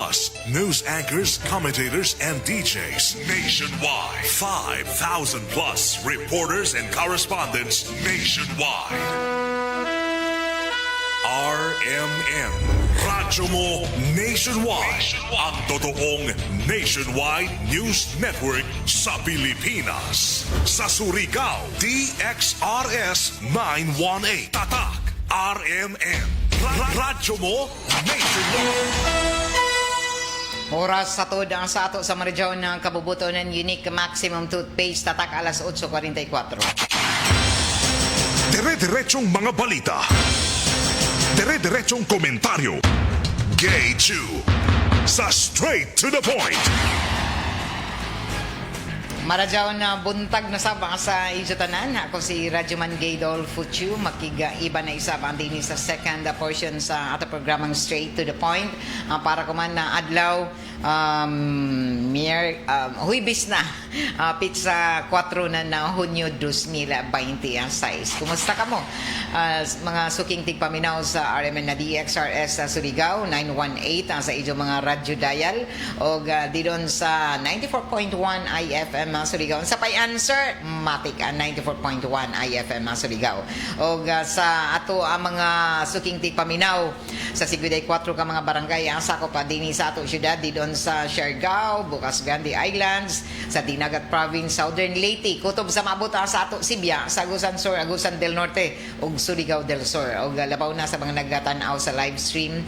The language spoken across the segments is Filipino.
Plus, news anchors, commentators, and DJs nationwide. 5,000 plus reporters and correspondents nationwide. RMN. Radyo mo nationwide. Ang totoong nationwide news network sa Pilipinas. Sa Surigao, DXRS 918. Tatak, RMN. Radyo mo nationwide. Oras sa to ang sa ato sa Maridyaw ng kabubuto ng Unique Maximum Toothpaste, tatak alas 8:44. Dire-diretsong mga balita. Dire-diretsong komentaryo. Gay Chew. Sa straight to the point. Maradyaw na buntag na sabang sa Ijutanan. Ako si Radyoman Gaydol Fuchu. Makiga-iba na isa ang din sa second portion sa ato programang Straight to the Point. Para kuman na adlaw, huibis na. Pizza 4 na Hunyo 2026. Kumusta ka mo? Mga suking tigpaminaw sa RMN na DXRS sa Surigao, 918 sa inyong mga radyo dial. O di doon sa 94.1 IFM Surigao. Sa pay-answer, matik 94.1 IFM Surigao. O sa ato ang mga suking tigpaminaw sa Siguday 4 ka mga barangay, ang sako pa din sa ato syudad, di doon sa Siargao, Bukas Gandhi Islands, sa Dinagat Province, Southern Leyte, kutob sa mabot sa ato Sibya, sa Agusan Sur, Agusan del Norte, ug Surigao del Sur. O labaw na sa mga nagtatanaw sa live stream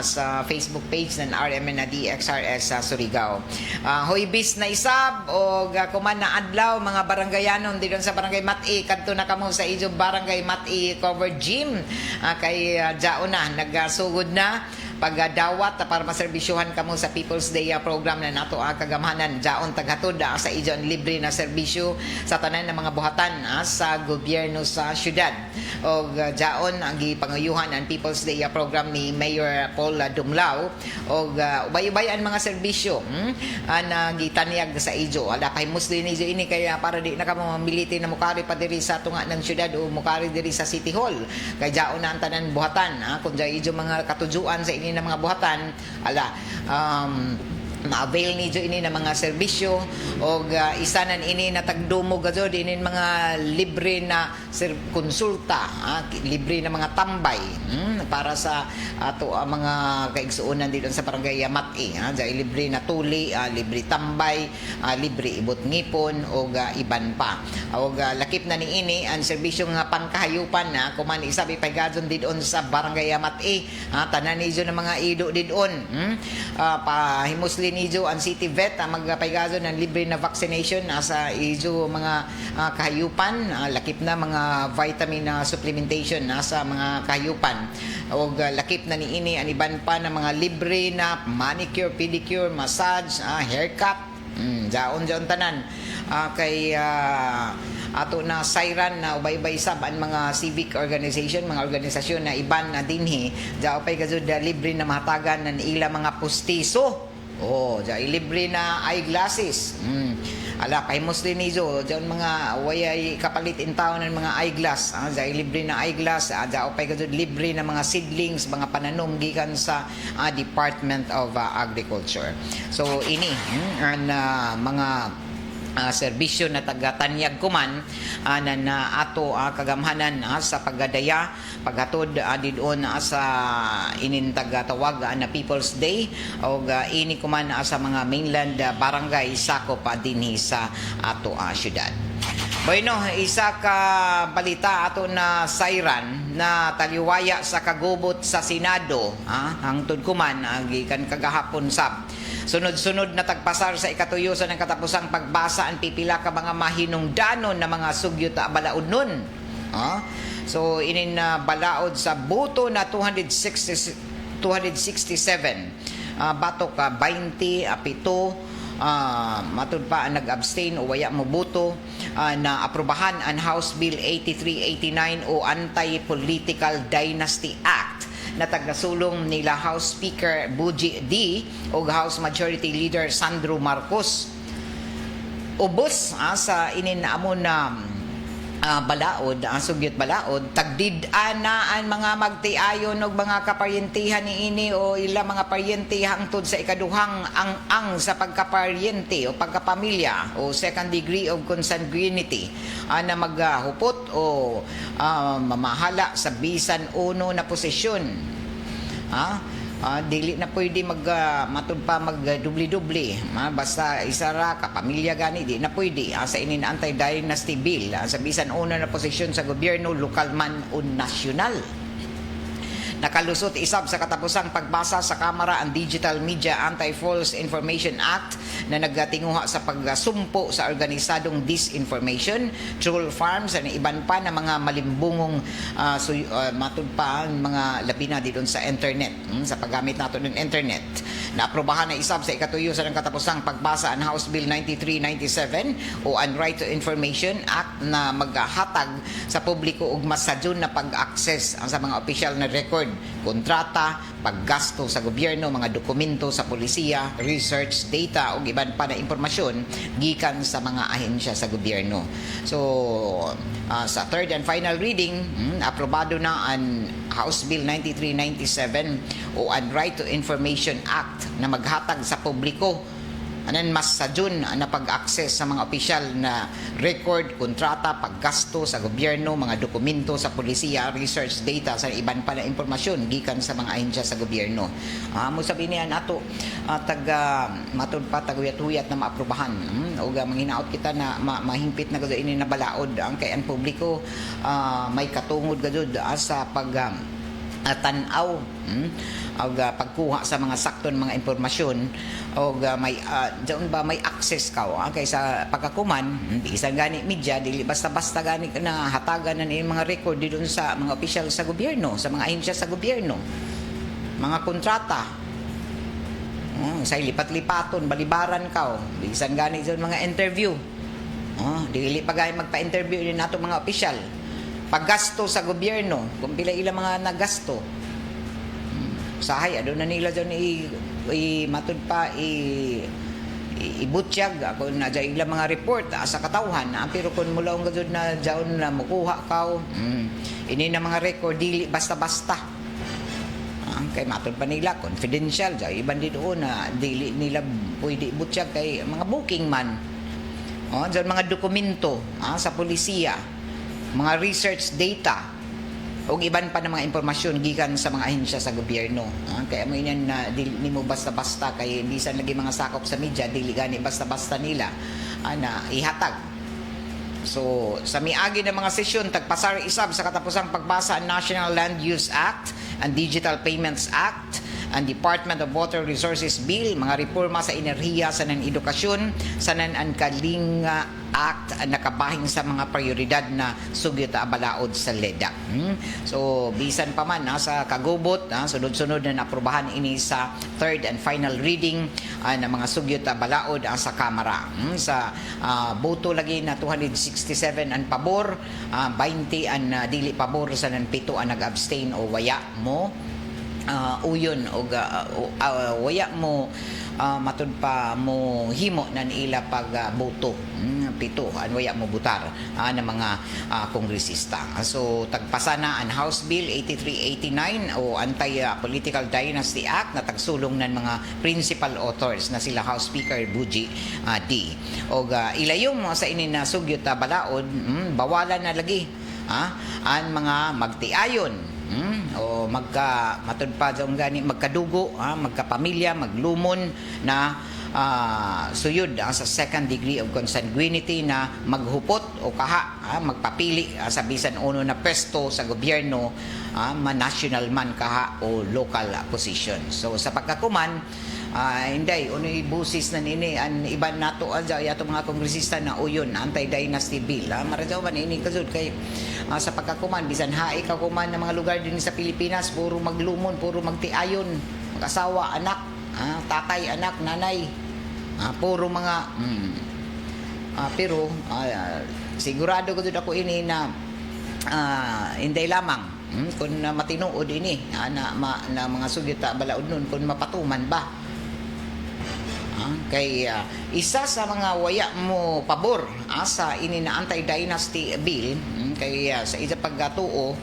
sa Facebook page ng RMN na DXRS sa Surigao. Huibis na isab o kuman na adlaw mga barangayanon di doon sa barangay Mati, kadto na kamo sa ijo barangay Mati covered gym kay Jao na nagsugod na pagdawat para maserbisyuhan kamo sa People's Day program na nato kagamhanan jaon taghatod sa ijon libre na serbisyo sa tanan ng mga buhatan sa gobyerno sa syudad. O jaon ang gipangayuhan ang People's Day program ni Mayor Paul Dumlao o ubay-ubayan mga serbisyo na gitanyag sa ijo. Ala kay Muslim ijo ini kaya para di na kamo mamiliti na mukari pa diri sa tunga ng syudad o mukari diri sa City Hall. Kay jaon na ang tanan buhatan kun ijo mga katujuan sa ini na mga buhatan ala ma-avail ni jo ini na mga serbisyo o isanan ini na tagdumog gado din mga libre na konsulta, libre na mga tambay para sa ato mga kaigsuonan dito sa barangay Mati, dahil libre na tuli, libre tambay, libre ibot ngipon o iban pa. O lakip na ni ini ang serbisyo nga pangkahayupan na kuman isabi paygadon didon sa barangay Mati, tanan nijo ng mga ido didon pahimusli nijo ang city vet magpaygazo ng libre na vaccination sa ijo mga kahayupan, lakip na mga vitamin supplementation sa mga kahayupan o lakip na ni ini ang iban pa na mga libre na manicure, pedicure, massage, haircut, jaon tanan kay ato na sayran na ubay-ubay sab ang mga civic organization, mga organisasyon na iban na dinhi jao pay gazud libre na mahatagan ng ila mga pustiso. Jay libre na eyeglasses. Ala kay Muslim nijo, diyan mga wayay kapalit in town ng mga eyeglass. Jay libre na eyeglass, jao pay gud libre na mga seedlings, mga pananom gikan sa Department of Agriculture. So ini ang mga serbisyo na tagatanyag kuman na ato kagamhanan sa paggadaya paghatod didon sa inintagatawag na People's Day o ini kuman sa mga mainland barangay sakop dinhi sa ato syudad. Bueno, isa ka balita ato na sayran na taliwaya sa kagubot sa Senado hangtod kuman gikan kagahapon sab. Sunod-sunod na tagpasar sa ikatuyosan ng katapusang pagbasa ang pipila ka mga mahinungdanon na mga sugyot balaod nun. So inin balaod sa buto na 267 batok 20 apito matud pa ang nag-abstain o waya mo buto na aprobahan ang House Bill 8389 o Anti-Political Dynasty Act na tagasulong nila House Speaker Buji D o House Majority Leader Sandro Marcos. Ubos sa ininamon na balaod, ang sugyot balaod, tagdid-an na ang mga magtiayon og mga kaparyentihan niini o ila mga paryente hangtod sa ikaduhang ang sa pagkaparyente o pagkapamilya o second degree of consanguinity na maghupot o mamahala sa bisan uno na posisyon. Dili na pwede matud pa magdubli-dubli, basta isa ra ka pamilya gani di na pwede sa inin anti-dynasty bill sa bisan una na posisyon sa gobyerno, lokal man o nasyonal. Nakalusot isab sa katapusang pagbasa sa Kamara ang Digital Media Anti-False Information Act na nagtinguha sa pagsumpo sa organisadong disinformation, troll farms, at iban pa na mga malimbungong matud pa ang mga labi na dito sa internet, sa paggamit nato ng internet. Naaprobahan na isab sa ikatuyo sa katapusang pagbasa ang House Bill 9397 o ang Right to Information Act na maghatag sa publiko og masadyon na pag-access sa mga opisyal na record, kontrata, paggasto sa gobyerno, mga dokumento sa polisiya, research, data o iban pa na impormasyon gikan sa mga ahensya sa gobyerno. So, sa third and final reading, aprobado na ang House Bill 9397 o ang Right to Information Act na maghatag sa publiko anan mas sadyon na pag-access sa mga opisyal na record, kontrata, paggasto sa gobyerno, mga dokumento sa polisiya, research, data sa iban pa na impormasyon gikan sa mga ahensya sa gobyerno. Mo sabi niya nato matud pa taguyat-huyat na maaprubahan. O manghinaot kita na mahimpit na gud ini na balaod ang kay ang publiko may katungod gud sa pag tanaw og pagkuha sa mga sakton mga impormasyon og may may access ka kaysa pagkakuman bisan gani media dili basta-basta gani na hatagan na ni mga record didun sa mga opisyal sa gobyerno, sa mga ahensya sa gobyerno, mga kontrata sa lipat-lipaton balibaran ka bisan gani dun mga interview dili pa gani magpa-interview din nato mga opisyal, paggasto sa gobyerno kung pila ila mga nagasto sahay aduna nila dyan matud pa ibutyag ako na dyan ilang mga report sa katawhan pero kung mula ang gazod na dyan na mukuha ka ini na mga record dili basta-basta kay matud pa nila confidential dyan iban dito na dili nila pwede ibutyag kay mga booking man dyan mga dokumento sa polisiya, mga research data o iban pa ng mga impormasyon gikan sa mga ahensya sa gobyerno. Kaya mo yan na dili mo basta-basta kay bisan lagi mga sakop sa media dili gani basta-basta nila na ihatag. So sa miagi ng mga sesyon tagpasar isab sa katapusang pagbasa ang National Land Use Act, ang Digital Payments Act, ang Department of Water Resources Bill, mga reforma sa enerhiya, sanan edukasyon, sanan ang Kalinga Act nakabahing sa mga prioridad na sugyot balaod sa LEDA. So bisan pa man sa kagubot sunod-sunod na naprobahan ini sa third and final reading na mga sugyot balaod sa Kamara. Sa boto lagi na 267 ang pabor, 20 ang dili pabor, sanan 7 ang nag-abstain o waya mo uyon o waya mo matud pa mo himo nan ila pag boto pito an waya mo butar ng mga kongresista. So tagpasa na ang House Bill 8389 o Anti-Political Dynasty Act na tagsulong ng mga principal authors na sila House Speaker Buji D. O ilayom sa inin na sugyot balaod bawalan na lagi ang mga magtiayon o matud pa dyan gani magkadugo, magkapamilya, maglumon na suyod sa second degree of consanguinity na maghupot o magpapili sa bisan uno na pwesto sa gobyerno, national man o local position. So sa pagkakuman hindi unoy busis na nini an iban nato yato mga kongresista na uyon anti-dynasty bill maradyaw man ini kasud kay sa pagkakuman bisan haay ka kuman ng mga lugar din sa Pilipinas puro maglumon, puro magtiayon, mag-asawa, anak, tatay, anak, nanay, puro mga pero sigurado ko ako ini na hindi lamang kung matinuod ini na mga sugyot balaod nun kung mapatuman ba Kay isa sa mga waya mo pabor sa ini na anti-dynasty bill, kay sa isa pagtuo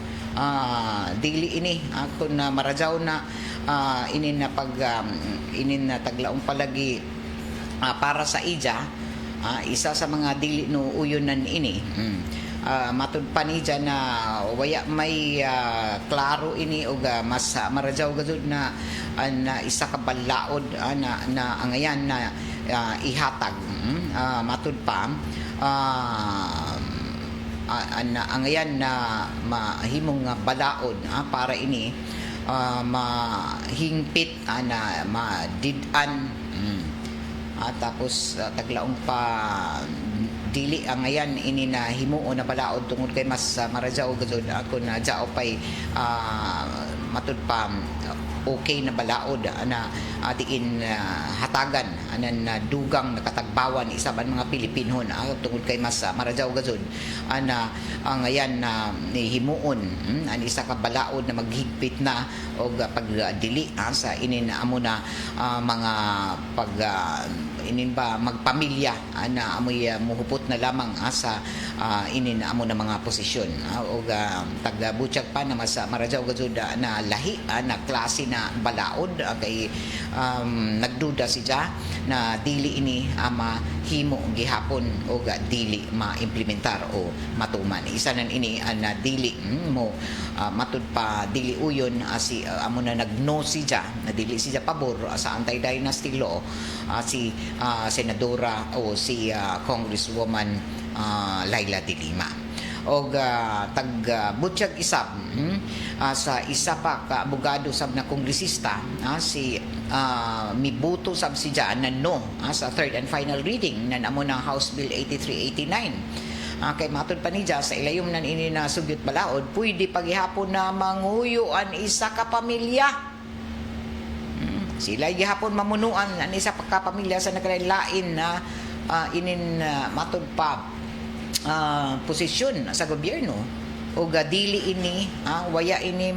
dili ini kung marajaw na ini na ini na taglaong palagi para sa ija, isa sa mga dili no uyonan ini. Matud pa ni dyan na waya may klaro ini o mas marajaw gazud na isa ka balaod na angayan na ihatag. Matud pa angayan na mahimong balaod para ini mahingpit na madidan. Tapos taglaong pa dili ang ngayon ini na himuo na balaod tungod kay mas marajaw gazud ako na jao pay matud pa okay na balaod na atiin hatagan anan na dugang nakatagbawan isaban mga Pilipinhon tungod kay mas marajaw gazud ana ang ngayon na himuon an isa ka balaod na maghigpit na og pagdili sa inin amo na mga pag inin ba magpamilya na amoy muhupot na lamang sa inin amo na mga posisyon og taga-butchag pa na mas marajaw gazud na lahi na klase na balaod kay nagduda siya na dili ini ama himo gihapon o dili maimplementar o matuman. Isa nan ini na dili mo matud pa dili uyon si amo na nagno siya na dili siya pabor sa anti-dynasty law si senadora o si Congresswoman Laila de Lima. Og tag-butchag isab sa isa pa ka abogado sab na kongresista si mibuto sab si dyan na no sa third and final reading na amo ng House Bill 8389. Kay matud pa ni dyan sa ilayom nan ini na sugyot balaod pwede paghihapon na manguyuan isa ka pamilya. Sila gihapon mamunuan an isa pa ka pamilya sa naglain na inin matud pa posisyon sa gobyerno o dili ini waya ini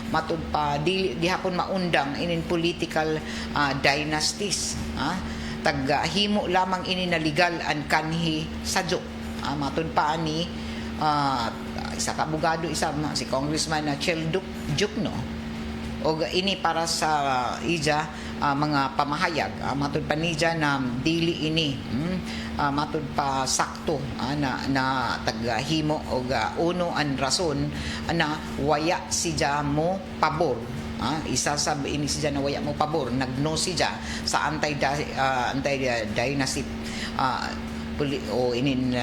matud pa dili gihapon maundang inin political dynasties taghimo lamang ini na legal and kanhi sadyo matud pa ani isa ka abogado isa si Congressman Chel Jukno o ini para sa ija mga pamahayag matud pa ni dyan na dili ini matud pa sakto na taghimo o uno an rason na waya si dyan mo pabor isa sa ini si dyan na waya mo pabor nagno si dyan sa anti-dynasty o inin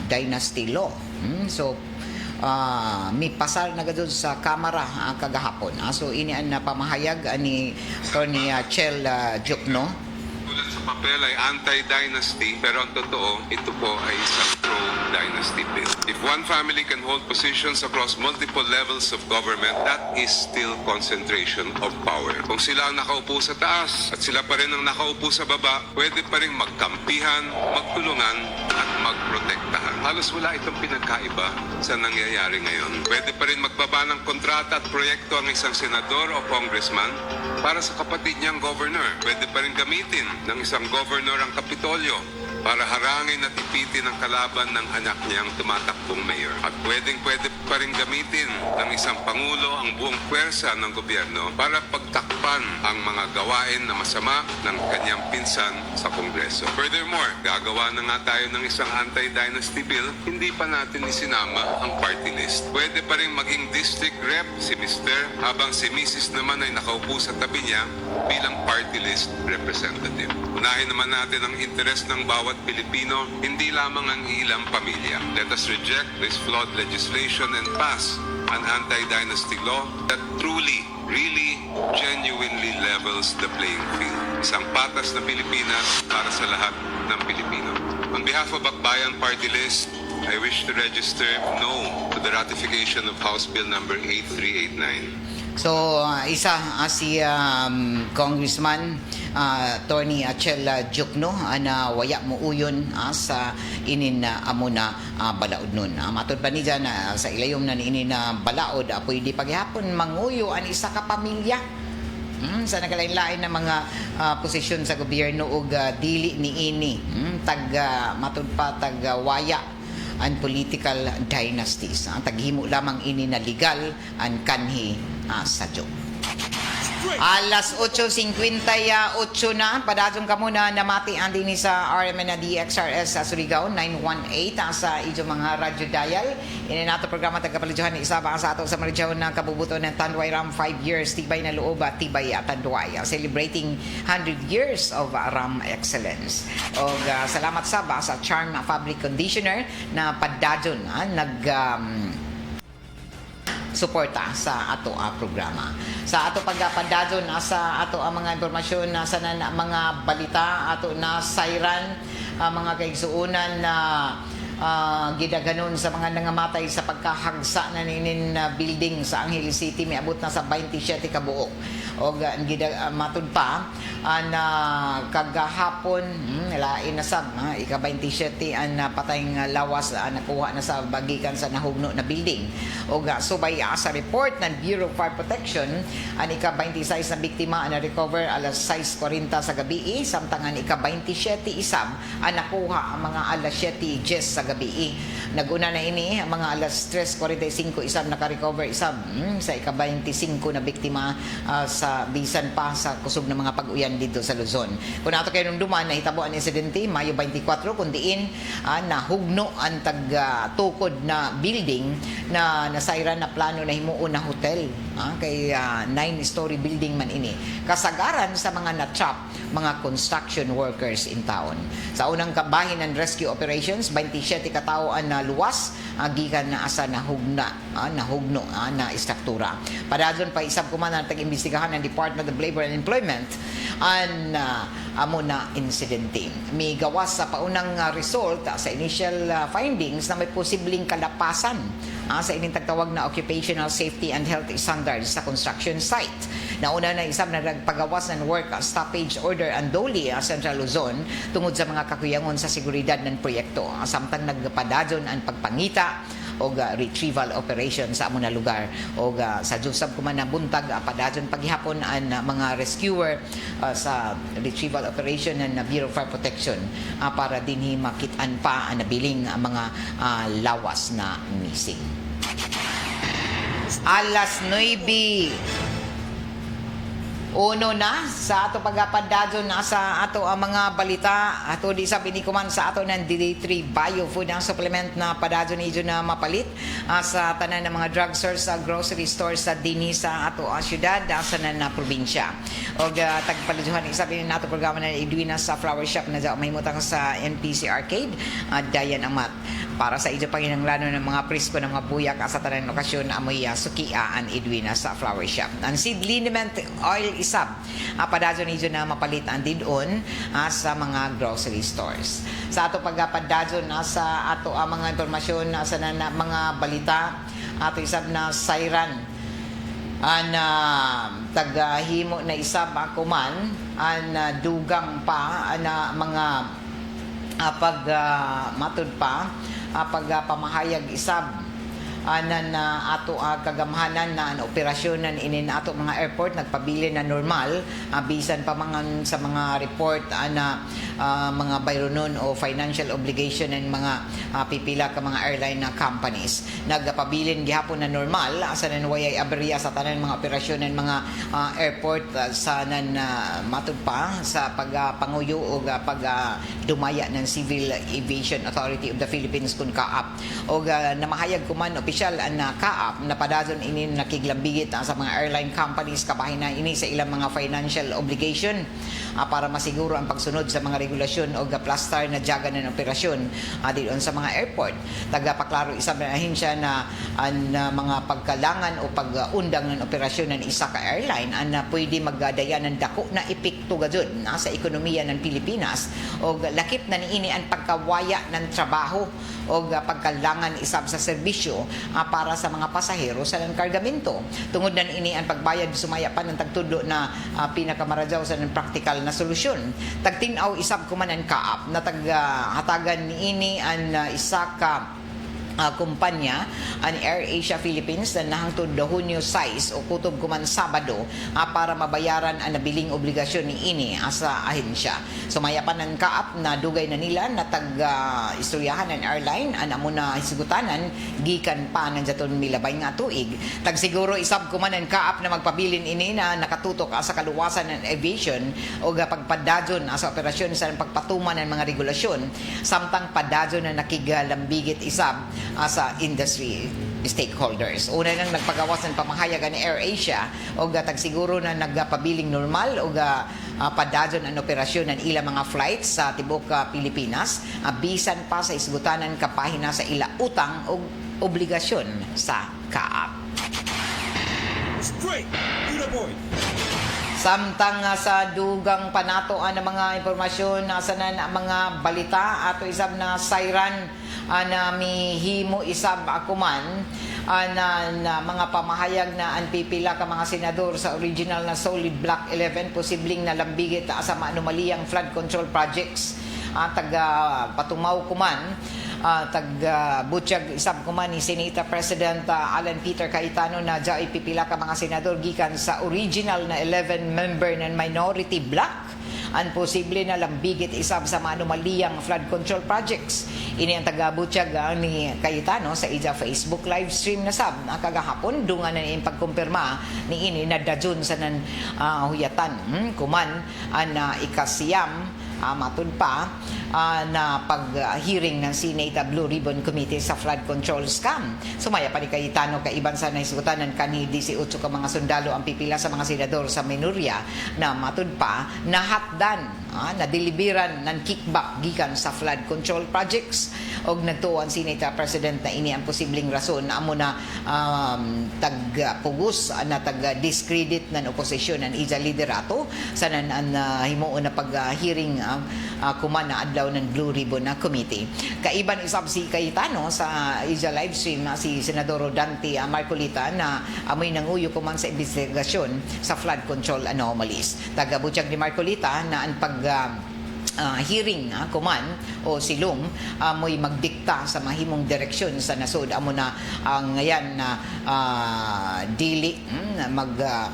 dynasty law. So may pasal na gadod sa kamara kagahapon. So ini ang napamahayag ni Tony Chel Jukno. Tulad sa papel ay anti-dynasty pero ang totoo ito po ay isang pro-dynasty bill. If one family can hold positions across multiple levels of government, that is still concentration of power. Kung sila ang nakaupo sa taas at sila pa rin ang nakaupo sa baba, pwede pa rin magkampihan, magtulungan at magprotektahan. Halos wala itong pinagkaiba sa nangyayari ngayon. Pwede pa rin magbaba ng kontrata at proyekto ang isang senador o congressman para sa kapatid niyang governor. Pwede pa rin gamitin ng isang governor ang Kapitolyo para harangin at ipitin ang kalaban ng anak niyang tumatakbong mayor. At pwede pa rin gamitin ng isang pangulo ang buong pwersa ng gobyerno para pagtakpan ang mga gawain na masama ng kanyang pinsan sa Kongreso. Furthermore, gagawa na nga tayo ng isang anti-dynasty bill, hindi pa natin isinama ang party list. Pwede pa rin maging district rep si Mr. habang si Mrs. naman ay nakaupo sa tabi niya bilang party list representative. Unahin naman natin ang interes ng bawat Pilipino, hindi lamang ang ilang pamilya. Let us reject this flawed legislation and pass an anti-dynasty law that truly, really, genuinely levels the playing field. Isang patas na Pilipinas para sa lahat ng Pilipino. On behalf of Akbayan Party List, I wish to register no to the ratification of House Bill number 8389. So isa si Congressman Tony Chel Jukno na waya mo uyon sa inin amo na balaod nun. Matod pa ni dyan sa ilayom na inin na balaod pwede paghihapon manguyo an isa ka pamilya sa nagalain-lain na mga posisyon sa gobyerno ug dili niini matud pa waya and political dynasties. Ang taghimo lamang ini na legal and kanhi sadyo. Alas 8:58 na, padadong ka muna namati ang din sa RMN na DXRS sa Surigao 918 sa ijo mga radyo dial. Ini nato programa tagapalijuhan ni isa ba sa ato sa Maridjaw na kabubuto ng Tanduay Ram 5 years tibay na loob at tibay at Tanduay, celebrating 100 years of Ram excellence. Og salamat sa Charm Fabric Conditioner na padadon suporta sa ato programa. Sa ato pagpadadon sa ato ang mga impormasyon sa mga balita ato na sayran mga kaigsuunan na gidaganon sa mga nangamatay sa pagkahagsa na ninin building sa Angeles City, may abot na sa 27 ka buok. O matud pa na kagahapon lain na sab ika-27 ang patayng lawas nakuha na sa bagikan sa nahugno na building. O subay sa report ng Bureau of Fire Protection ang ika-26 na biktima na recover alas 6:40 sa gabi, samtang ang ika-27 isab ang nakuha ang mga alas 7:10 sa gabi. Naguna na ini ang mga alas 3:45 isab naka-recover isab sa ika-25 na biktima sa bisan pa sa kusog ng mga pag-uyan dito sa Luzon. Kung ato kayo nung duman, nahitabo ang insidente Mayo 24 kung diin nahugno ang tukod na building na nasayran na plano na himuon na hotel. Kay 9-story building man ini. Kasagaran sa mga na-trap mga construction workers in town. Sa unang kabahin ng rescue operations, 27 katao ang luwas gikan na asa nahugno na istruktura. Padadon pa isab kumanan tag-imbestigahan ng Department of Labor and Employment ang amo na insidente. May gawas sa paunang result sa initial findings na may posibleng kalapasan sa ining tagtawag na occupational safety and health standards sa construction site. Nauna na isab na nagpagawas ng work stoppage order ang Doli Central Luzon tungod sa mga kakuyangon sa seguridad ng proyekto. Samtang nagpadadon ang pagpangita o retrieval operation sa among lugar o sa Jusab kuman na buntag padadon paghihapon ang mga rescuer sa retrieval operation ng Bureau of Fire Protection para dinhi makit-an pa ang nabiling mga lawas na missing. Alas 9 uno na sa ato pagpadadon na sa ato ang mga balita ato di sa binikuman sa ato ng D3 Bio Food ang supplement na padadon niyo na mapalit sa tanan ng mga drugstores sa grocery stores sa dinhi sa ato syudad sa na probinsya. Og tagpalijuhan isabi ni nato programa na Edwina sa flower shop na mahimutang sa NPC Arcade Dayan Amat para sa ijo panginanglano ng mga prisko ng mga buyak sa tanan lokasyon amoy sukia an Edwina sa flower shop. Ang seed liniment oil isab padadyon niyo na mapalitan didon sa mga grocery stores. Sa ato pagpadadyon sa ato ang mga impormasyon sa mga balita ato isab na sayran taghimo na isab kuman dugang pa na mga matud pa pagpamahayag isab na ato kagamhanan na operasyon na inin ato mga airport nagpabili na normal bisan pa mga sa mga report na mga bayronon o financial obligation ng mga pipila ka mga airline na companies nagpabilin gihapon na normal asa nanwayay aberya sa tanan mga operasyon ng mga airport sa matud pa sa pagpanguyo o dumaya ng Civil Aviation Authority of the Philippines kun kaap o namahayag kuman opisyal ang kaap na padadon ini nakiglambigit sa mga airline companies kabahin na ini sa ilang mga financial obligation para masiguro ang pagsunod sa mga regulasyon o plastar na jaga ng operasyon diyon sa mga airport. Tagapaklaro isab na ahensya na ang mga pagkalangan o pag-undang ng operasyon ng isa ka airline na pwede magdaya ng dako na epekto gajud sa ekonomiya ng Pilipinas o lakip na niini ang pagkawaya ng trabaho o pagkalangan isab sa serbisyo para sa mga pasahero sa kargamento. Tungod na ini ang pagbayad sumaya pa ng tagtudlo na pinakamaradyaw sa ng praktikal na solusyon. Tagtinaw isab kuman ang kaap na taghatagan niini ang isa ka kumpanya ang AirAsia Philippines na nahangtod do Hunyo 6 o kutob kuman Sabado para mabayaran ang nabiling obligasyon ni ini sa ahensya. Sumayapan ng kaap na dugay na nila na tag-istoryahan ng airline ang amo na hisgutanan gikan pa ng jaton milabay nga tuig. Tag siguro isab kuman ng kaap na magpabilin ini na nakatutok sa kaluwasan ng aviation o pagpadadyon sa operasyon sa pagpatuman ng mga regulasyon samtang padadyon na nakigalambigit isab sa industry stakeholders. Una nang nagpagawas ng pamahayagan ni AirAsia o tag siguro na nagpabiling normal o padadyon ang operasyon ng ilang mga flights sa tibok Pilipinas, bisan pa sa isgutanan kapahina sa ila utang o obligasyon sa kaap. Straight to the point. Samtang sa dugang panatoan ng mga impormasyon nasa na mga balita ato isab na siren na mihimo isab akuman na mga pamahayag na ang pipila ka mga senador sa original na Solid Block 11 posibleng nalambigit sa anomaliyang flood control projects taga patumaw kuman butsyag isab kuman ni Senate President Alan Peter Cayetano na dya ipipila ka mga senador gikan sa original na 11 member ng minority block ang posible na lambigit isab sa anomaliyang flood control projects. Ini ang taga-butsyag ni Cayetano sa ija Facebook live stream na sab kagahapon dungan na iyang pagkumpirma ni ini na dajon sa nan huyatan kuman na ikasiyam matud pa na pag-hearing ng Senate Blue Ribbon Committee sa flood control scam. Sumaya pa ni Cayetano kaiban sa naisgutan ng kani 18 ka mga sundalo ang pipila sa mga senador sa Minoria na matud pa na hatdan na deliveran ng kickback gikan sa flood control projects og nagtuon Senate President na ini ang posibleng rason amo na tagpugos na tag-discredit ng oposisyon ng ija liderato sa nan himuon na pag-hearing kuman na adlaw ng Blue Ribbon na Committee. Kaiban isab si Cayetano sa ija live stream si Senador Rodante Marcolita na amoy nanguyo kuman sa investigasyon sa flood control anomalies. Taga-butsyag ni Marcolita na ang hearing kuman o silum mo'y magdikta sa mahimong direksyon sa nasod amo na ang ngayon na dili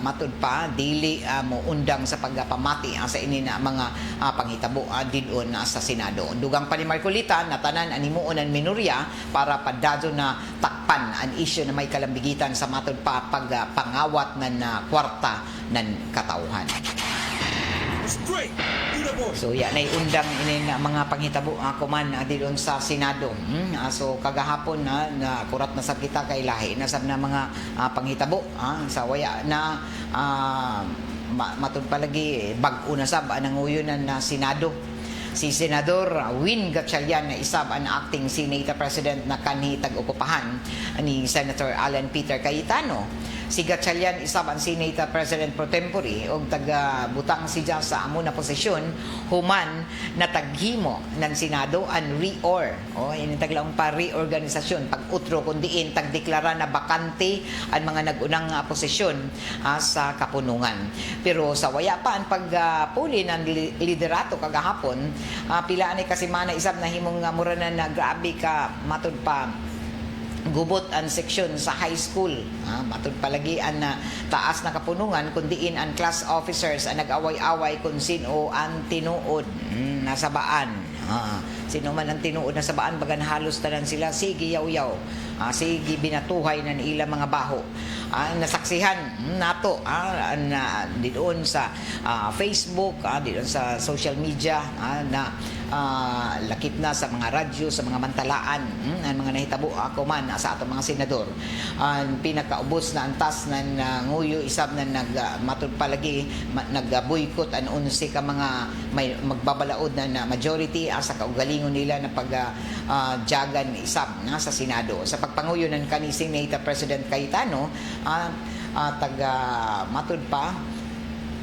matud pa dili mo undang sa pagpamati sa ini na mga panghitabo didon sa Senado. Dugang pa ni Marcolita na tanan animuon ang minorya para padado na takpan ang isyu na may kalambigitan sa matud pa pagpangawat ng kwarta ng katauhan. Straight to the point. So yan ay undang ini na mga panghitabo kuman dilon sa Senado. So kagahapon na kurat na sab kita kay lahi na sab na mga panghitabo sa waya na matud palagi bag-o na sab ang nguyunan na Senado. Si Senador Win Gatchalian na isab ang acting Senate President na kanhi tag-okupahan ni Senator Alan Peter Cayetano. Si Gatchalian isab ang Senate President pro tempore og taga-butang siya sa amo na posisyon human na taghimo ng Senado ang reor ini taglaong pa reorganisasyon pag-utro kundiin tagdeklara na bakante ang mga nagunang posisyon sa kapunungan. Pero sa waya pa ang pagpuli ng liderato kagahapon pila ani kasi mana isab na himong muranan na grabe ka matud pa gubot ang seksyon sa high school matud palagi ang taas na kapunungan kundiin ang class officers ang nag-away-away kung sino ang tinuod nasabaan sino man ang tinuod nasabaan bagan halos tanan sila sige yaw-yaw sige binatuhay ng ilang mga baho nasaksihan nato didoon sa Facebook didoon sa social media na lakip na sa mga radyo sa mga mantalaan ang mga nahitabo ako man sa atong mga senador pinakaubos na antas ng nguyo isab na matud palagi nag-boycott ang 11 ka mga may magbabalaod na majority sa kaugalingon nila na pag-jagan isab sa Senado sa pagpanguyo ng kani Senate President Cayetano matud pa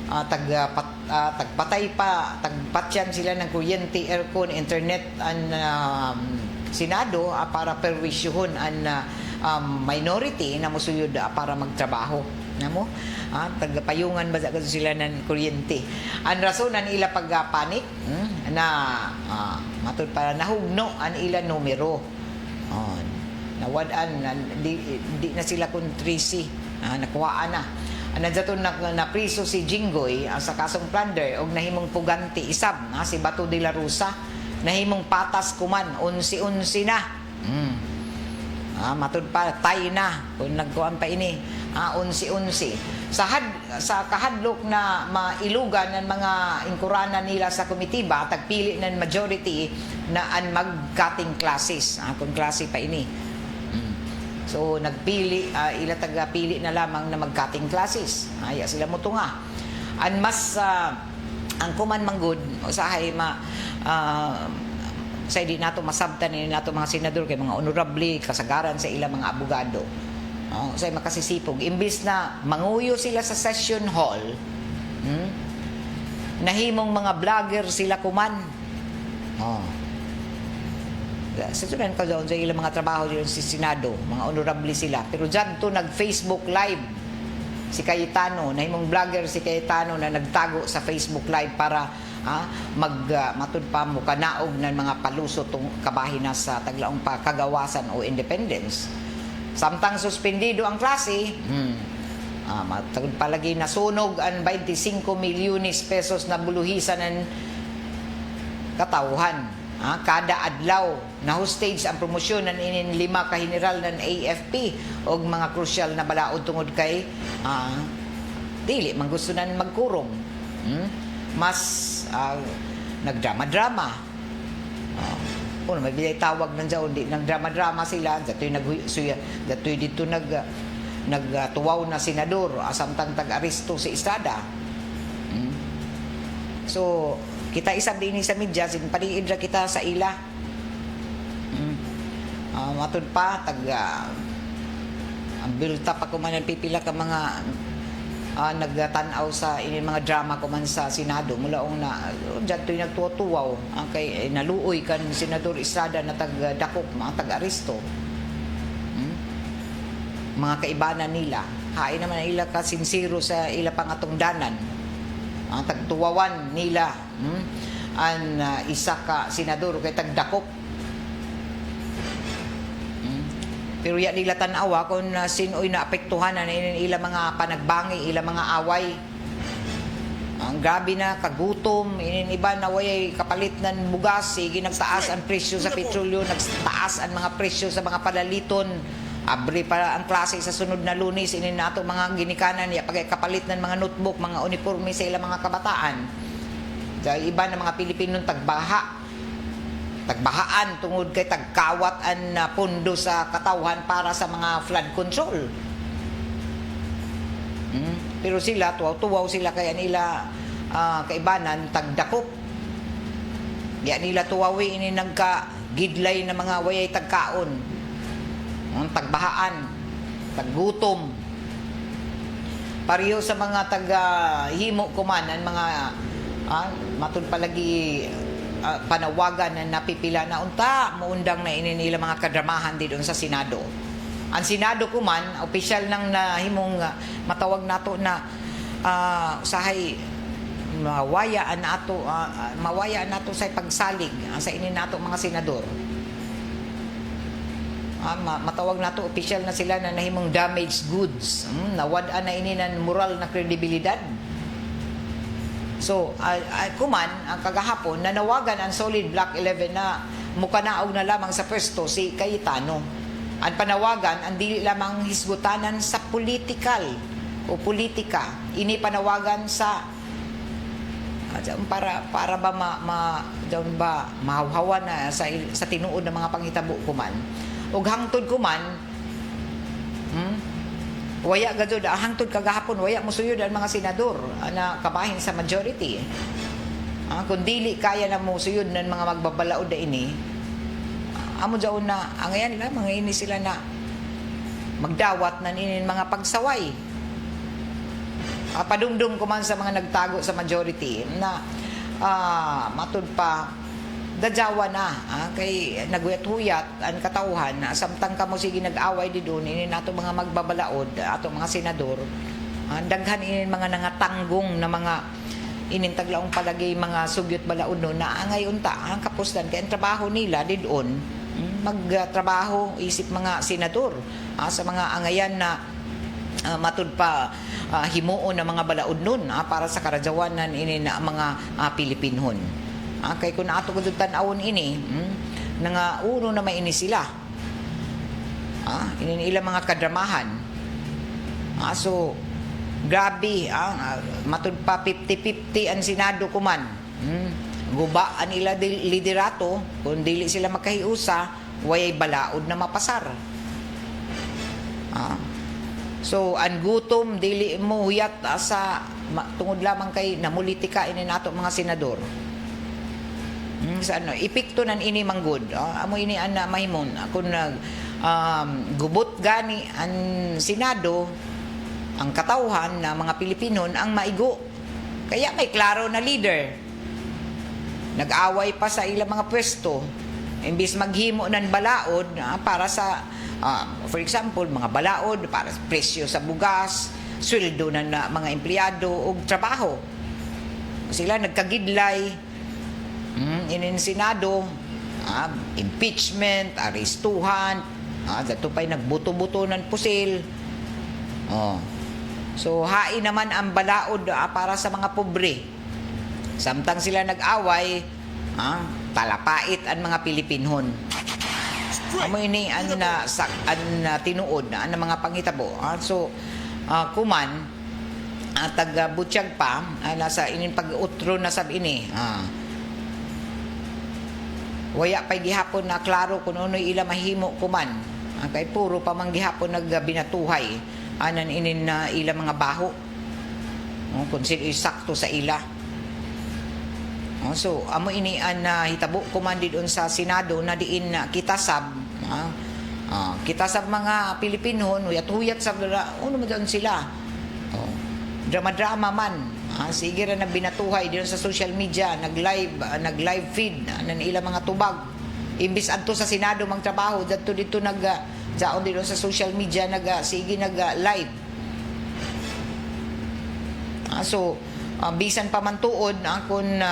tagpatay pa tagpatyan sila ng kuryente, aircon, internet ang Senado para perwisyuhon ang minority na musuyod para magtrabaho namo tagapayungan ba sila ng kuryente ang rason ang ila pagpanik na matud para nahugno ang ila numero Nawadaan na di na sila kontrisi, nakuhaan na. Nandiyato na priso si Jinggoy sa kasong plunder og nahimong puganti isab si Bato de la Rosa, nahimong patas kuman 11-11 na. Matud pa tay na kung nagkuan pa ini 11-11 sa kahadlok na mailugan ng mga ingkuranan nila sa komitiba, tagpili ng majority na ang mag-cutting classes kung klase pa ini. So nagpili ila tagapili na lamang na mag-cutting classes. Aya sila mo tunga. Ang mas ang kuman manggod usahay sa di nato masabtan ni nato mga senador kay mga honorable kasagaran sa ilang mga abogado. Say makasisipog imbis na manguyo sila sa session hall, nahimong mga vlogger sila kuman. Sa tunan ka doon sa ilang mga trabaho diyon si Senado, mga honorable sila. Pero dyan to nag-Facebook Live si Cayetano, nahimong vlogger si Cayetano na nagtago sa Facebook Live para matud pa mo kanaog ng mga palusot tong kabahina sa taglaong kagawasan o independence. Samtang suspendido ang klase, matagod palagi nasunog ang 25 milyones pesos na buluhisan ng katauhan. Kada adlaw na hostage ang promosyon ng inin 5 ka general ng AFP og mga crucial na balaod tungod kay dili man gusto nan magkurong. Mas nagdrama-drama. Kung may bilay tawag ng jaon di nagdrama-drama sila, datoy dito nagtuwaw na senador samtang tag-aresto si Estrada. So kita isab din sa media sin paniidra kita sa ila. Matud pa ang bilta pa kuman pipila ka mga nagtanaw sa ini mga drama kuman sa Senado mulaong na diyan toy nagtutuwaw kay naluoy kan senador Estrada na tagdakop mga tag-aresto. Mga kaibanan nila hain naman ila ka sincero sa ila pangatungdanan. Tagtuwawan nila ang isa ka senador kay tagdakop. Pero ya nila tanawa kung sino'y naapektuhan na ila mga panagbangi, ila mga away. Ang grabe na kagutom, iba na way kapalit ng bugas, sige nagtaas ang presyo sa petrolyo, nagtaas ang mga presyo sa mga palaliton. Abri para ang klase sa sunod na Lunes, nato mga ginikanan ya pagkapalit ng mga notebook, mga uniforme sa ilang mga kabataan. Dahil iba na mga Pilipino tagbahaan tungod kay tagkawat ang pondo sa katawhan para sa mga flood control. Pero sila tuwaw sila kaya nila kaibanan tagdakop. Ya nila tuwawi ini nagka-gidlay na mga wayay tagkaon. Tagbahaan, taggutom. Pareho sa mga taga-himo kuman ang mga matud palagi panawagan na napipila na unta muundang na nila mga kadramahan doon sa Senado. Ang Senado kuman opisyal nang nahimong matawag nato na usahay mawayaan nato sa pagsalig sa inin nato mga senador. Matawag nato opisyal na sila na nahimong damaged goods. Nawad-an na ininan moral na kredibilidad. So, kuman, ang kagahapon, nanawagan ang Solid Block 11 na mukanaog na lamang sa pwesto si Cayetano. Ang panawagan, ang dili lamang hisgutanan sa political o politika. Ini panawagan sa para ba mahawhawan na sa tinuod ng mga panghitabo kuman. Ug hangtod kuman, waya gadud hangtod kagahapon waya musuyod ang mga senador na kabahin sa majority. Kung dili kaya na musuyod ng mga magbabalaod na ini, amo jaon na ang ayan nila mga ini sila na magdawat na inin mga pagsaway. Padumdum kuman sa mga nagtago sa majority na matud pa dadyawa na kay naguyat-huyat ang katawhan na samtang kamo sige nag-away di doon ini nato mga magbabalaod ato mga senador daghan ini mga nangatanggong na mga inintaglaong palagi mga sugyot balaod no na angay unta ang kapustan kay ang trabaho nila di doon magtrabaho isip mga senador sa mga angayan na matud pa himuon ng mga balaod nun para sa karadyawanan ini na mga Pilipinhon. Kay kung ato ko tan-awon ini, nga uno na may ini sila. Ini ilang mga kadramahan. So, grabe, matud pa 50-50 ang Senado kuman. Gubaan ila liderato, kung dili sila makahiusa, wayay balaod na mapasar. So, ang gutom, dili mo huyat sa tungod lamang kay namulitika ini nato mga senador. Sa ipikto nan ini manggod. Amo ini ana mahimon. Kung gubot gani ang Senado, ang katawhan na mga Pilipinon ang maigo. Kaya may klaro na leader. Nag-away pa sa ilang mga pwesto. Imbis maghimo ng balaod para sa, for example, mga balaod para sa presyo sa bugas, sweldo ng mga empleyado o trabaho. Sila nagkagidlay, inin Senado, impeachment, arestuhan, dato pa'y nagbuto-buto ng pusil. So, hain naman ang balaod para sa mga pobre. Samtang sila nag-away, talapait ang mga Pilipinhon. Amo ini tinuod na mga panghitabo. So, kuman, taga-butsyag pa, nasa inin pag-utro na sab ini. Waya pa'y gihapon na klaro kung uno'y ila mahimo kuman. Kay puro pa mang gihapon nagbinatuhay. Anan inin na ila mga baho. Kung sila sakto sa ila. So, amo ini an hitabo kuman doon sa Senado na diin kitasab. Kitasab mga Pilipinon, huyat-huyat sa uno mo doon sila. Drama-drama man. Sige ra nagbinatuhay doon sa social media, nag-live feed anan ila mga tubag. Imbis adto sa Senado magtrabaho, dito jaon dito sa social media nag-live. So, bisan pa man tuod kung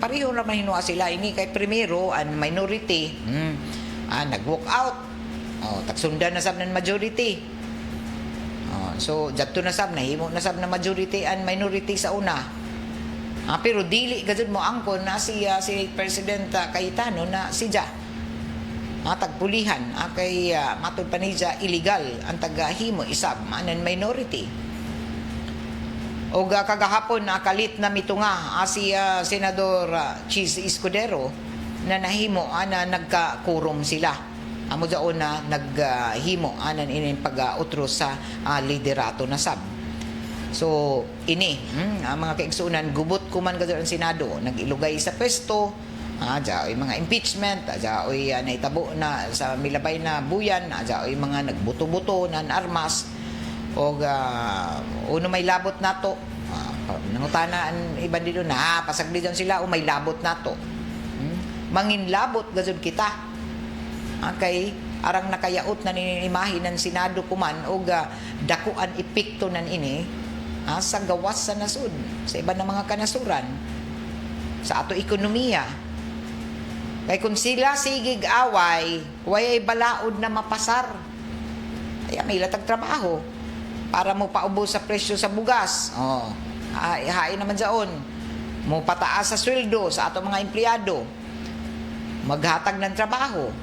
pareho naman hinua sila ini kay primero ang minority nag-walk out. Taksundan na sab ng majority. So, jadto na sab nahimo na sab na majority and minority sa una. Pero dili gazud mo angkon na si President Cayetano na si Ja. Tagpulihan kay matud pa niya illegal ang tagahimo isab manan minority. O kagahapon kalit na mitunga si Senador Chis Escudero na nahimo na nagkakurom sila. Amo daon na naghimo anan inin pag-utro sa liderato na sab. So ini ang mga kaigsunan gubot kuman gazud ang Senado nagilugay sa pwesto. Oy mga impeachment, oy naitabo na sa milabay na buyan, oy mga nagbuto-buto nan armas o uno may labot nato. Nangutana ang iban dito na pasagdi doon sila o may labot nato. Manginlabot gazud kita. Kay arang nakayaot na ninimahin ng Senado kuman o dakuan epekto nan ini sa gawas sa nasud, sa iba ng mga kanasuran, sa ato ekonomiya. Kaya kung sila sigig away, wayay balaod na mapasar. Kaya may latag trabaho para mo paubos sa presyo sa bugas. Hain naman dyan. Mo pataas sa sweldo sa ato mga empleyado. Maghatag ng trabaho.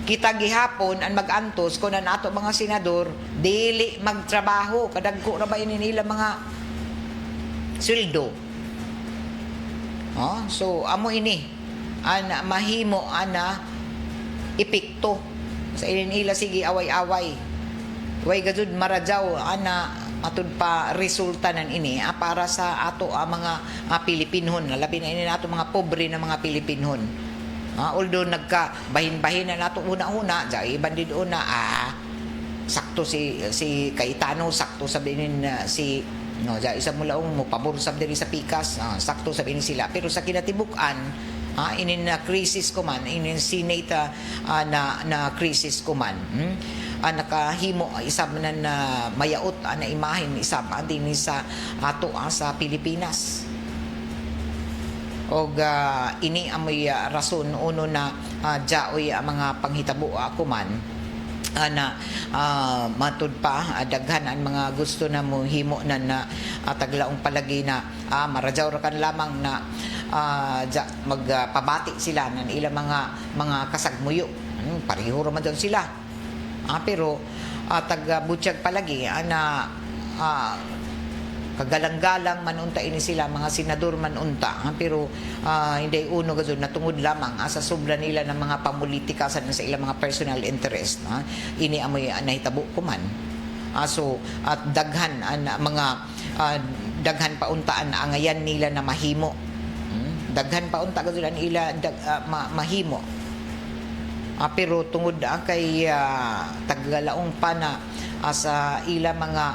Kita gihapon ang mag-antos kung ang ato mga senador dili magtrabaho. Kadagko na ba nila mga sweldo. So, amo ini. Mahimo epekto sa ilinila sige away-away way gazud maradyaw matud pa resulta nan ini para sa ato mga Pilipinhon labi na ini nato mga pobre na mga Pilipinhon. Although nagka-bahin-bahin na nato una-una iban din una sakto si Cayetano sakto sabihin si isa mula mo pabor sab diri sa pikas sakto sabihin sila pero sa kinatibuk-an inin na crisis ko man, inin Senate na crisis ko man. Nakahimo isab na mayaot na imahin isab din sa ato sa Pilipinas. og ini amoy rason uno na jaoy mga panghitabo kuman na matud pa daghan ang mga gusto na mohimo na taglaong palagi na marajaw ra kan lamang na magpabati sila ng ilang mga kasagmuyo. Pareho ra man daw sila. Pero taga-butyag palagi na kagalang-galang manunta ini sila mga senador manunta, pero hindi uno gazon na tungod lamang sa sobra nila ng mga pamulitika sa ilang mga personal interest. Ini amoy nahitabo kuman. So at daghan mga daghan pauntaan angayan nila na mahimo. Daghan paunta gazon nila mahimo. Pero tungod kay taggalaong pa na sa ilang mga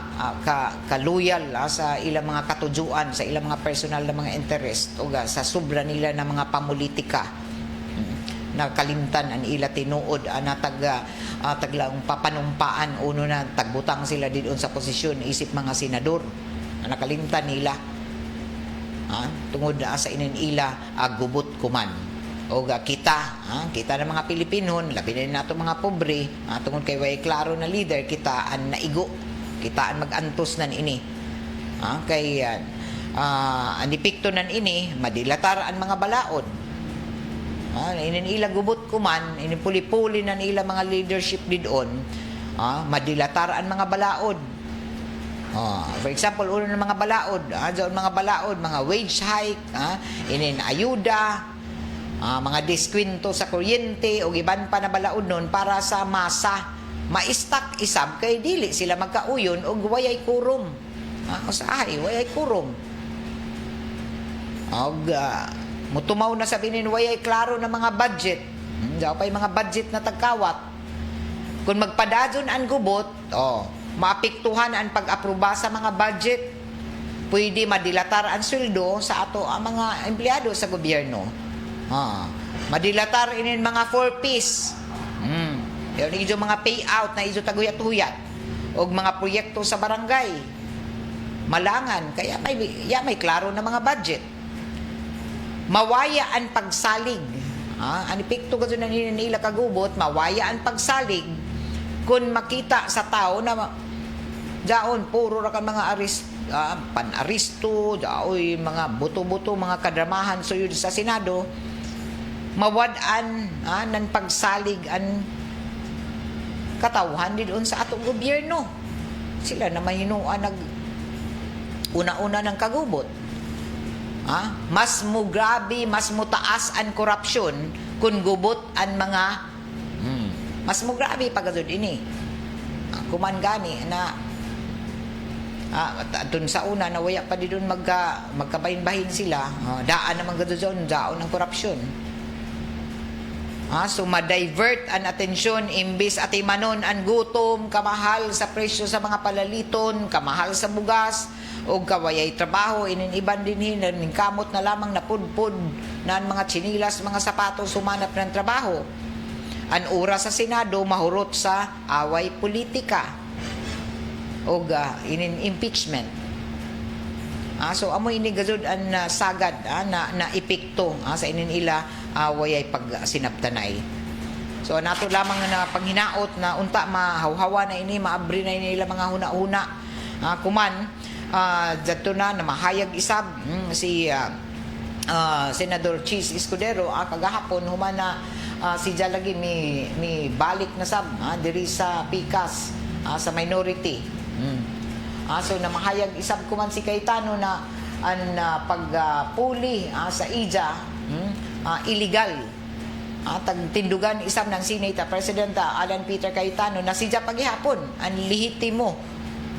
kaluyal sa ilang mga katujuan, sa ilang mga personal na mga interest o sa sobra nila na mga pamulitika na kalimtan ang ila tinuod na taglaong papanumpaan uno na tagbutang sila didon sa posisyon isip mga senador na nakalimtan nila tungod sa inin ila gubot kuman. O kita ng mga Pilipinon, labi na nato mga pobre, tungod kay way klaro na leader, kita ang naigo, kita ang magantos nan ini. Kay ang dipikto nan ini, madilatar ang mga balaod. Inin ila gubot kuman, inin puli-puli nan ila mga leadership didon, madilatar ang mga balaod. For example, uno ng mga balaod, mga wage hike, inin ayuda, mga diskwento sa kuryente o iban pa na balaod nun para sa masa maistak isab kay dili sila magkauyon og wayay kurom. Usahay wayay kurom. Og mutumaw na sabinin wayay klaro na mga budget. Daw pay mga budget na tagkawat. Kung magpadadyon ang gubot, maapektuhan ang pag-aproba sa mga budget. Pwede madilatar ang sweldo sa ato ang mga empleyado sa gobyerno. Madilatar inin mga 4Ps. Yung ijo mga payout na ijo taguyat-huyat og mga proyekto sa barangay. Malangan kaya may klaro na mga budget. Mawaya ang pagsalig. Ani pikto gazon na nila kagubot, mawaya ang pagsalig kun makita sa tao na daon puro ra kan mga pan-aristo, daoy mga buto-buto, mga kadramahan suyod sa Senado, mawad-an nan pagsalig an katawhan didon sa atong gobyerno. Sila na mahinuan nag una-una ng kagubot. Mas mo grabe, mas mo taas an korupsyon kun gubot an mga mas mo grabe pagazod ini. Kuman gani na dun sa una na waya pa didon magkabahin-bahin sila, daan naman gadon daon ng korupsyon. So ma-divert ang atensyon imbis atimanon ang gutom, kamahal sa presyo sa mga palaliton, kamahal sa bugas o kawayay trabaho, inin-iban dinhin ning kamot na lamang napudpud na ang mga tsinilas, mga sapatos sumanap ng trabaho. Ang oras sa Senado mahurot sa away politika o inin impeachment. So amo ini gazud ang sagad na epekto sa inin ila wayay pag sinabtanay. So nato lamang na panghinaot na unta mahawhawa na ini, maabri na ini ila mga huna-huna. Kuman dadto na mahayag isab si Senador Chis Escudero kagahapon human na si Jalagi mi balik na sab diri sa Pikas sa minority. So na mahayag isab kuman si Cayetano na ang pagpuli sa IJA illegal. Tagtindugan isab ng Senate President Alan Peter Cayetano na sidya paghihapon ang lehitimo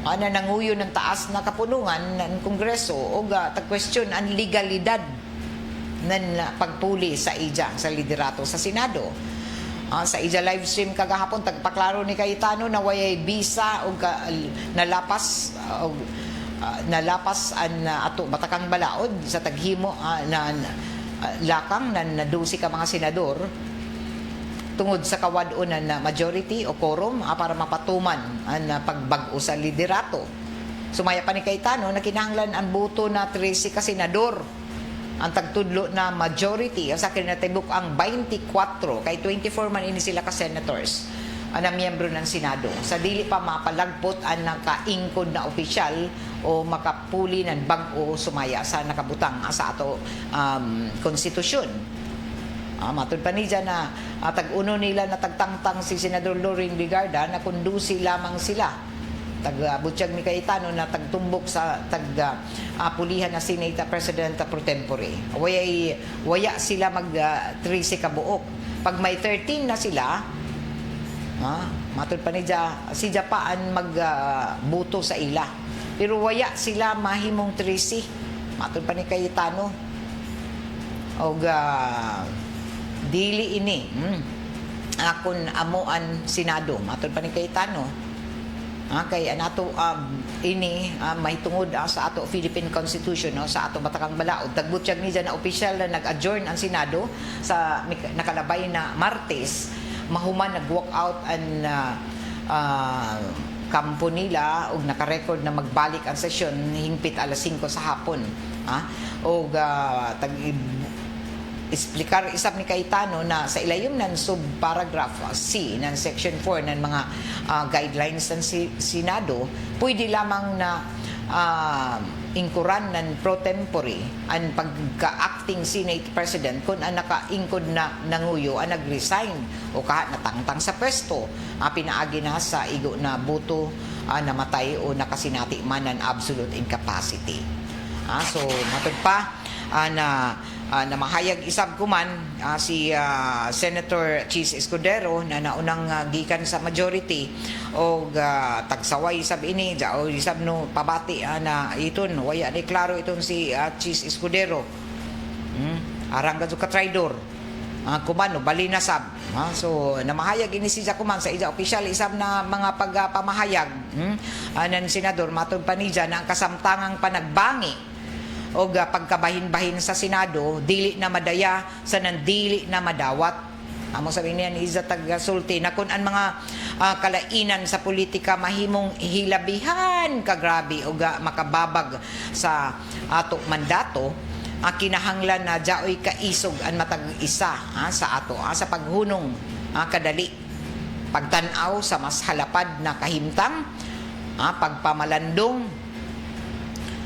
na nanguyo ng taas na kapunungan ng Kongreso o tag-question ang legalidad ng pagpuli sa IJA sa liderato sa Senado. Sa IJA live stream kagahapon tagpaklaro ni Cayetano na wayay bisa o nalapas ang ato batakang balaod sa taghimo na lakang na nadusi ka mga senador tungod sa kawadunan na majority o quorum para mapatuman ang pagbag-o sa liderato. Sumaya pa ni Cayetano na kinahanglan ang boto na 13 ka senador ang tagtudlo na majority sa kinatibuk ang 24 kay 24 man ini sila ka senators na miyembro ng Senado sa dili pa mapalagpot ang nakaingkod na opisyal o makapuli ng bag-o sumaya sa nakabutang sa ato konstitusyon. Matud pa ni dyan na tag-uno nila na tagtangtang si Senador Loring Ligarda na kundusi lamang sila tag-butsyag ni Cayetano na tagtumbok sa pulihan na Senate President pro tempore. Waya sila mag 13 kabuok. Pag may 13 na sila, matud pa ni dyan, si Japaan magbuto sa ila. Pero waya sila mahimong 13. Matud pa ni Cayetano. Og dili ini akon amuan Senado. Matud pa ni Cayetano. Kay anato ini mahitungod sa ato Philippine Constitution sa ato Batakang Balaod. Tagbutsyag ni dyan na opisyal na nag-adjourn ang Senado sa nakalabay na Martes. Mahuman nag-walk out ang kampo nila og naka-record na magbalik ang sesyon hingpit alas 5 sa hapon. Og explicar isab ni Cayetano na sa ilayom ng sub-paragraph C ng Section 4 ng mga guidelines ng Senado, pwede lamang na ingkuran ng pro tempore ang pagka-acting Senate President kung ang nakaingkod na nanguyo ang nag-resign o kahat natangtang sa pwesto, pinaagi na sa igo na buto, namatay o nakasinati man ng absolute incapacity. So, matod pa na mahayag isab kuman si Senator Chis Escudero na naunang gikan sa majority og tagsaway isab ini o isab no pabati na iton waya ni klaro iton si Chis Escudero. Arang kadto ka traidor. Kuman no bali na sab. So namahayag ini si Jacuman sa ija opisyal isab na mga pagpamahayag ng senador matud pa ni dyan na ang kasamtangang panagbangi o pagkabahin-bahin sa Senado, dili na madaya sa nandili na madawat. Amo sabi niya ni Iza Tagsulti na kung ang mga kalainan sa politika mahimong hilabihan kagrabe o makababag sa ato mandato, kinahanglan na jaoy kaisog ang matag isa sa ato sa paghunong kadali pagtanaw sa mas halapad na kahimtang, pagpamalandong,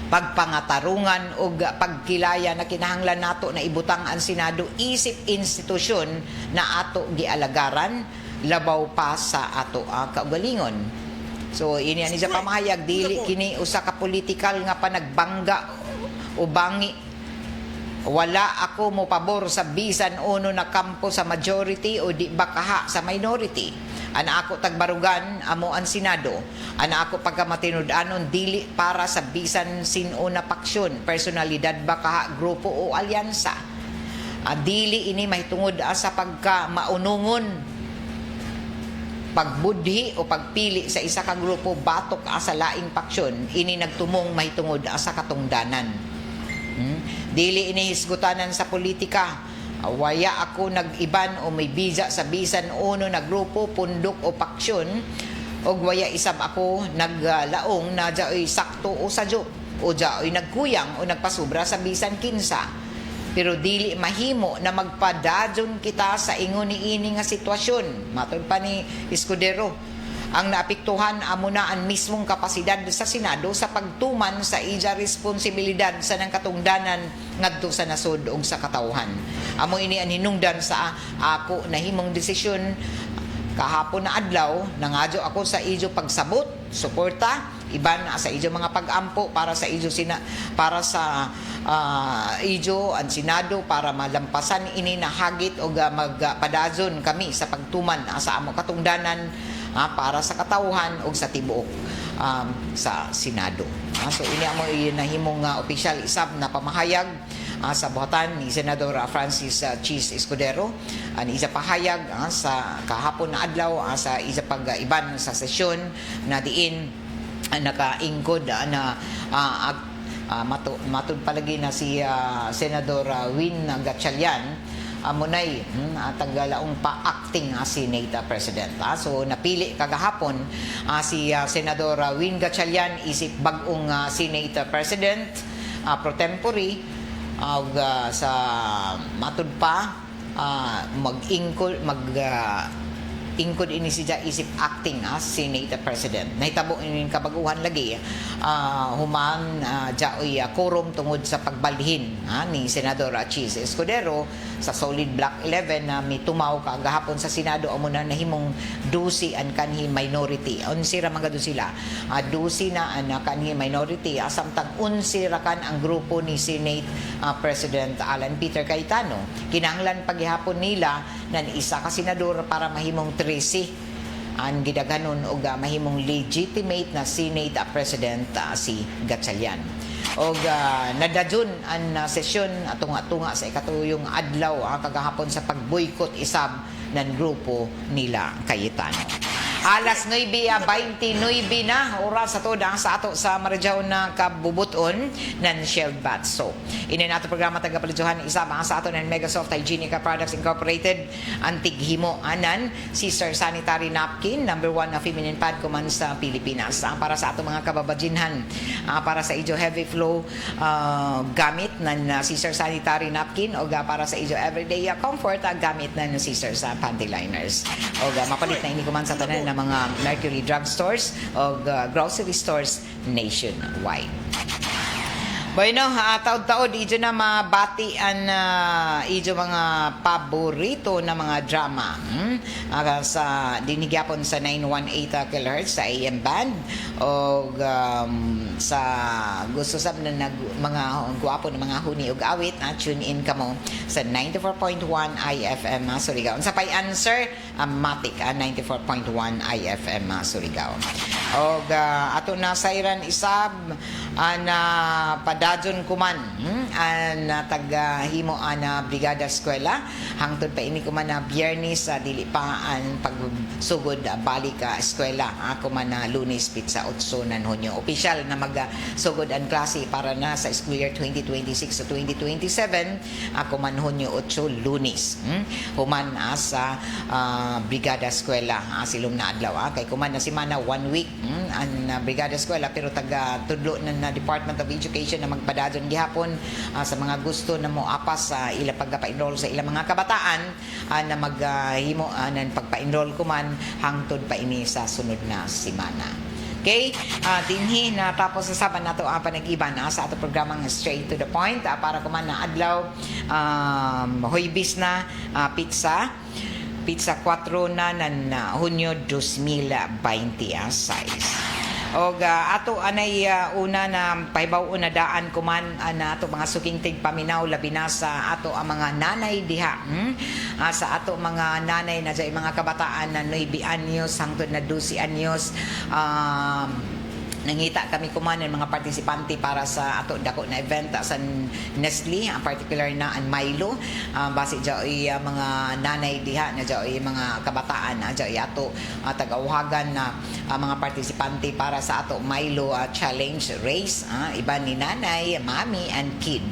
pagpangatarungan o pagkilaya na kinahanglan nato na ibutang ang Senado isip institusyon na ato gialagaran labaw pa sa ato kaugalingon. So ini ani sa pamahayag dili kini usa ka political nga panagbangga o bangi. Wala ako mo pabor sa bisan uno na kampo sa majority o di ba kaha sa minority. Ana ako tagbarugan amo ang Senado. Ana ako pagkamatinud-anon dili para sa bisan sino na paksyon, personalidad ba kaha, grupo o alyansa. Dili ini mahitungod sa pagka maunungon, pagbudhi o pagpili sa isa ka grupo batok sa laing paksyon. Ini nagtumong mahitungod sa katungdanan. Dili ini hisgutanan sa politika. Waya ako nag-iban o may biza sa bisan uno na grupo, pundok o paksyon o waya isab ako naglaong na jaoy sakto o sadyo o jaoy nagkuyang o nagpasubra sa bisan kinsa. Pero dili mahimo na magpadadyon kita sa ingon niini nga sitwasyon. Matod pa ni Escudero, ang naapektuhan amo na ang mismong kapasidad sa Senado sa pagtuman sa ija responsibilidad sa nang katungdanan ngadto sa nasod ug sa katawhan. Amo ini ang hinungdan sa ako nahimong desisyon kahapon na adlaw nangadyo ako sa ijo pagsabot, suporta, iban sa ijo mga pag-ampo para sa ijo para sa ijo ang Senado para malampasan ini na hagit o magpadazon kami sa pagtuman sa amo katungdanan para sa katawhan o sa tibuok sa Senado. So ini amo nahimong opisyal isab na pamahayag sa buhatan ni Senador Francis Chis Escudero. Ni isa pahayag sa kahapon na adlaw sa isa pag-iban sa sesyon na diin nakaingkod na matud palagi na si Senador Win Gatchalian munay tagalaong pa-acting Senate President. So napili kagahapon si Senador Win Gatchalian isip bag-ong Senate President pro tempore sa matud pa ingkod ini siya isip acting as Senate President. Nahitabo ini kabaguhan lagi human jaoy quorum tungod sa pagbalhin ni Senador Chis Escudero sa solid block 11 na mitumaw kagahapon sa Senado amo na nahimong dusi an kanhi minority. Unsi ra magado sila. Dusi na an kanhi minority asamtang unsi ra kan ang grupo ni Senate President Alan Peter Cayetano. Kinahanglan paghihapon nila nan isa ka senador para mahimong 13 ang gidaghanon og mahimong legitimate na Senate President si Gatchalian. Og nadadyon ang sesyon atunga sa ikatuyong adlaw kagahapon sa pagboycott isab ng grupo nila Cayetano. Alas 9:29 na oras sa toda sa ato sa Marijaw na kabubuton ng Shield Bath Soap. Ini nato programa tagapalidyohan isama sa ato ng Megasoft Hygienica Products Incorporated antig himo anan sister sanitary napkin number 1 na feminine pad kuman sa Pilipinas. Para sa ato mga kababadjinhan para sa ijo heavy flow gamit ng sister sanitary napkin o para sa ijo everyday comfort gamit ng sister sa panty liners. O mapalit na ini kuman sa tanan ng mga Mercury drugstores o grocery stores nationwide. Bueno, taod-taod ijo na mabati ang ijo mga paborito na mga drama sa dinigyapon sa 918 kHz sa AM band o sa gusto sab na mga guwapo na mga huni og awit tune in kamo sa 94.1 IFM Surigao. Sa pay answer matic 94.1 IFM Surigao. Og ato na sayran isab na padajon kuman an taga-himo ana Brigada Eskwela hangtod pa ini kuman na Biyernes dili pa ang pagsugod balik eskwela kuman na Lunes pitsa 8 nan Hunyo. Opisyal na magsugod ang klase para na sa school year 2026 to 2027 kuman Hunyo 8 Lunes. Human sa Brigada Eskwela silom na adlaw kay kuman na semana 1 week ang Brigada Eskwela pero taga tudlo na Department of Education na magpadadon gihapon sa mga gusto na mo apas sa ila pagpa-enroll sa ilang mga kabataan na maghimo ng pagpa-enroll kuman hangtod pa ini sa sunod na semana. Okay? Dinhi na tapos sa saban nato ang panag-iban sa ato programang Straight to the Point para kuman na adlaw Huwebes na pizza 4 na Hunyo 2026. Og ato anay una na pahibaw una daan kuman na ato mga suking tigpaminaw labi na sa ato ang mga nanay diha sa ato mga nanay na dyan mga kabataan na 9 anyos hangtod na 12 anyos nangita kami kuman ng mga partisipante para sa ato dako na event sa Nestle, ang particular na ang Milo base dyan mga nanay diha na dyan mga kabataan na dyan ato tagawagan na mga partisipante para sa ato Milo challenge race iba ni nanay, mami and kid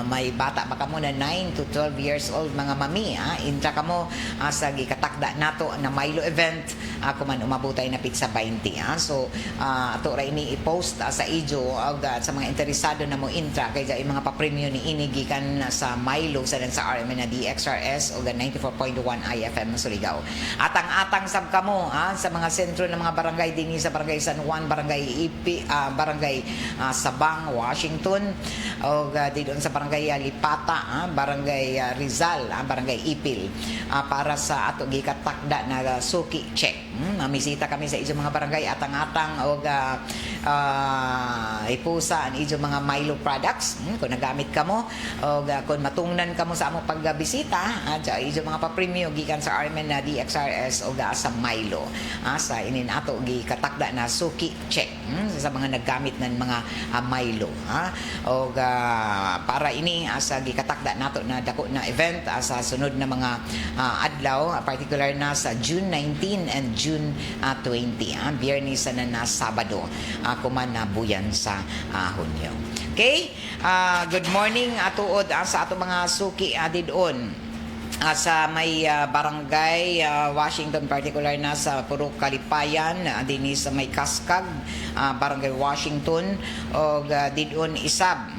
may bata pa kamo na 9 to 12 years old mga mami intra kamo sa gikatakda nato na Milo event kuman umabutay na pizza 20 so ato ra ini i-post sa ijo sa mga interesado na mo intra kay yung mga papremyo ni inigikan sa Milo sa RMN na DXRS o 94.1 IFM Surigao. Atang-atang sab kamo sa mga sentro ng mga barangay dinhi sa Barangay San Juan, Barangay Ipi, Barangay Sabang, Washington o didon sa Barangay Lipata, Barangay Rizal, Barangay Ipil para sa ato gikatakda na suki check. Mamisita kami sa ijo mga barangay atang-atang o ipusa ang ijo mga Milo products kung nagamit kamo o kung matungnan kamo sa among pagbisita ijo mga papremyo gikan sa RMN na DXRS o sa Milo sa inin ato gikatakda na suki check sa mga naggamit ng mga Milo o para ini sa gikatakda nato na dako na event sa sunod na mga adlaw particular na sa June 19 and June 20 Biyernes na Sabado kuman na buyan sa Hunyo. Okay? Good morning atuod sa ato mga suki didon sa may barangay Washington, particular na sa Purok Kalipayan, dinhi sa may Kaskag, barangay Washington, o didon isab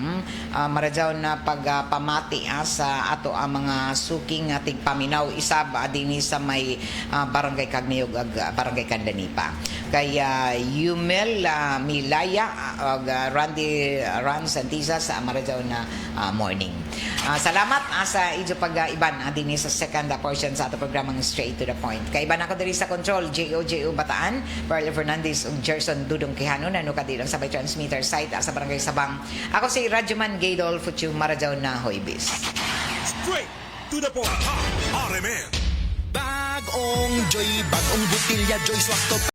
maradyaw na pagpamati sa ato ang mga suking tigpaminaw isab dinhi sa may barangay Kagniyog ag barangay Candanipa. Kay Yumel Milaya og Randy Santisa sa maradyaw na morning. Salamat sa idyo pag-iban dinhi sa second portion sa ato programang Straight to the Point. Kay iban ako diri sa control J.O. Bataan, Perle Fernandez ug Gerson Dudong Quijano nanu kadilang sabay transmitter site sa barangay Sabang. Ako si Radyoman Gaydol Futyo Maradyaw na Hoybis. Straight to the point. RMN. Bagong Joy, bagong butilya Joy Swak to